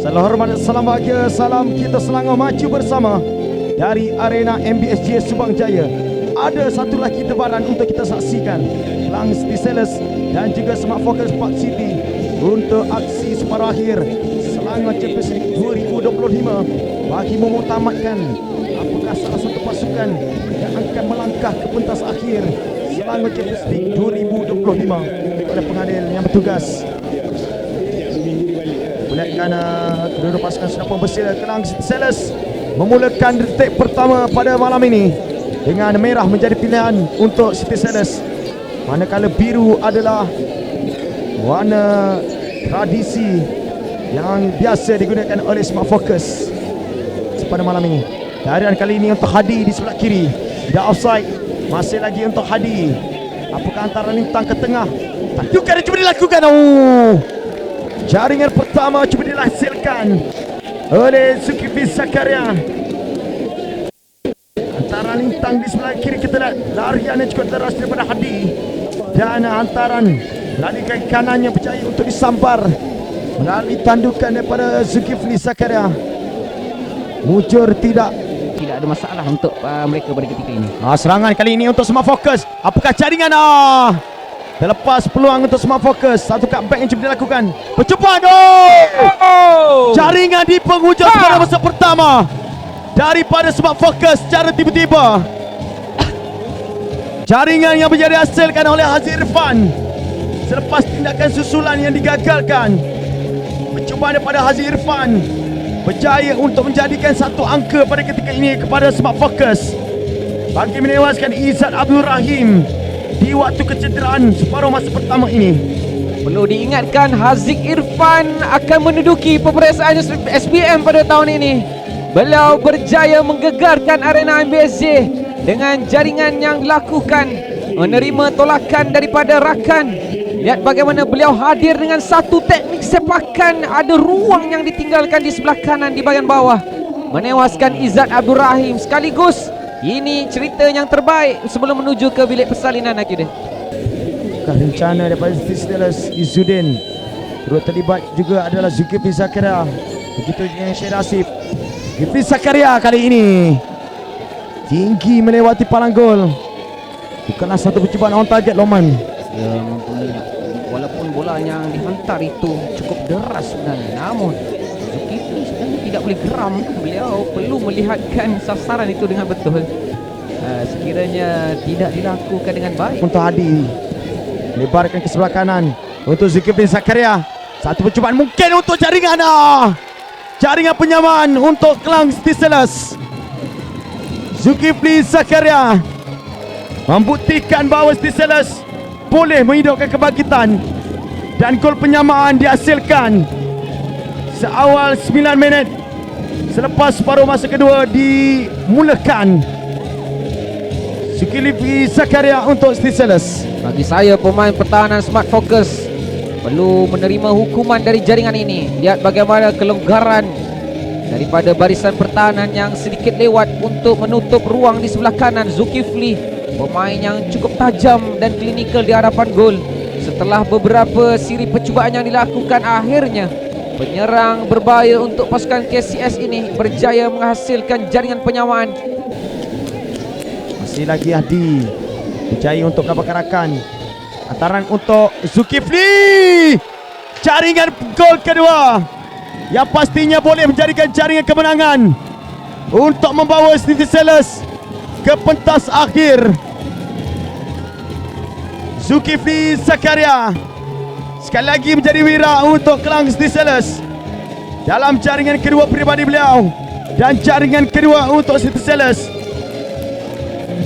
Salam hormat, salam bahagia, salam kita Selangor maju bersama dari arena MBSJ Subang Jaya. Ada satu lagi tebaran untuk kita saksikan, Kelang City Sales dan juga Smart Focus Park City untuk aksi separuh akhir Selangor Champions League 2025 bagi memutamatkan apakah salah satu pasukan yang akan melangkah ke pentas akhir Selangor Champions League 2025 oleh pengadil yang bertugas. Melihatkan kedua pasukan sudah pun bersedia. Kelang City Sales memulakan detik pertama pada malam ini dengan merah menjadi pilihan untuk City Sales, manakala biru adalah warna tradisi yang biasa digunakan oleh Smart Focus pada malam ini. Darian kali ini untuk Hadi di sebelah kiri, tidak offside. Masih lagi untuk Hadi. Apakah antara lintang ke tengah? Taklukkan cuba dilakukan. Jaringan pertama cuba dihasilkan oleh Zulkifli Zakaria. Antara lintang di sebelah kiri kita lihat larian yang cukup deras daripada Hadi, dan hantaran lari kaki kanannya berjaya untuk disampar melalui tandukan daripada Zulkifli Zakaria. Mujur tidak ada masalah untuk mereka pada ketika ini. Serangan kali ini untuk Smart Focus. Apakah jaringan? Terlepas peluang untuk Smart Focus. Satu cutback yang cuba dilakukan. Percobaan. Jaringan di penghujung pada masa pertama daripada Smart Focus secara tiba-tiba. Jaringan yang menjadi hasilkan oleh Haziq Irfan selepas tindakan susulan yang digagalkan. Percobaan daripada Haziq Irfan berjaya untuk menjadikan satu angka pada ketika ini kepada Smart Focus bagi menewaskan Izzat Abdul Rahim di waktu kecederaan separuh masa pertama ini. Perlu diingatkan, Haziq Irfan akan menduduki peperiksaan SPM pada tahun ini. Beliau berjaya menggegarkan arena MBSJ dengan jaringan yang dilakukan, menerima tolakan daripada rakan. Lihat bagaimana beliau hadir dengan satu teknik sepakan. Ada ruang yang ditinggalkan di sebelah kanan di bahagian bawah, menewaskan Izzat Abdul Rahim. Sekaligus ini cerita yang terbaik sebelum menuju ke bilik persalinan akhirnya. Rencana daripada Fistelis Izzuddin. Turut terlibat juga adalah Zulkifli Zakaria. Begitu dengan Syed Asif. Zulkifli Zakaria kali ini tinggi melewati palang gol. Bukanlah satu percubaan on target Loman. Ya, walaupun bola yang dihantar itu cukup deras sebenarnya, namun Zulkifli sebenarnya tidak boleh geram. Beliau perlu melihatkan sasaran itu dengan betul. Sekiranya tidak dilakukan dengan baik. Untuk Hadi, lebarkan ke sebelah kanan untuk Zulkifli Zakaria. Satu percubaan mungkin untuk jaringan. Jaringan penyamaan untuk Kelang City Sales. Zulkifli Zakaria membuktikan bahawa City Sales boleh menghidupkan kebangkitan, dan gol penyamaan dihasilkan seawal 9 minit selepas separuh masa kedua dimulakan. Zulkifli Zakaria untuk City Sales. Bagi saya, pemain pertahanan Smart Focus perlu menerima hukuman dari jaringan ini. Lihat bagaimana kelonggaran daripada barisan pertahanan yang sedikit lewat untuk menutup ruang di sebelah kanan. Zulkifli, pemain yang cukup tajam dan klinikal di hadapan gol. Setelah beberapa siri percubaan yang dilakukan, akhirnya penyerang berbahaya untuk pasukan KCS ini berjaya menghasilkan jaringan penyamaan. Masih lagi Hadi berjaya untuk mendapatkan rakan. Hantaran untuk Zulkifli. Jaringan gol kedua yang pastinya boleh menjadikan jaringan kemenangan untuk membawa City Sales ke pentas akhir. Zulkifli Zakaria sekali lagi menjadi wira untuk Kelang City Sales dalam jaringan kedua peribadi beliau, dan jaringan kedua untuk City Sales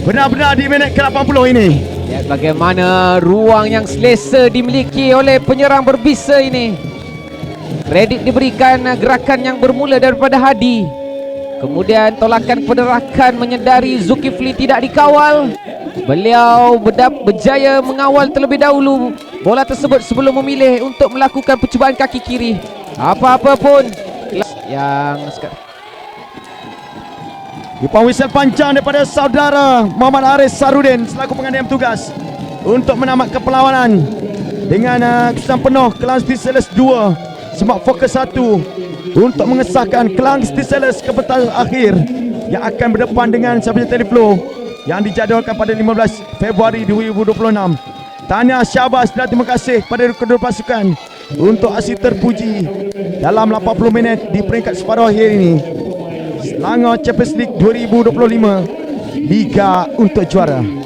benar-benar di minit ke-80 ini. Lihat bagaimana ruang yang selesa dimiliki oleh penyerang berbisa ini. Kredit diberikan gerakan yang bermula daripada Hadi, kemudian tolakan kepada rakan menyedari Zulkifli tidak dikawal. Beliau berjaya mengawal terlebih dahulu bola tersebut sebelum memilih untuk melakukan percubaan kaki kiri. Apa-apa pun yang Upang whistle panjang daripada saudara Muhammad Haris Sarudin selaku pengadil tugas untuk menamatkan perlawanan dengan kesan penuh. Kelang City Sales 2, Smart Focus 1. untuk mengesahkan Kelang City Sellers ke petas akhir yang akan berdepan dengan Sabia Teleflow yang dijadualkan pada 15 Februari 2026. Tahniah, syabas dan terima kasih pada kedua pasukan untuk aksi terpuji dalam 80 minit di peringkat separuh akhir ini. Selangor Champions League 2025, Liga untuk Juara.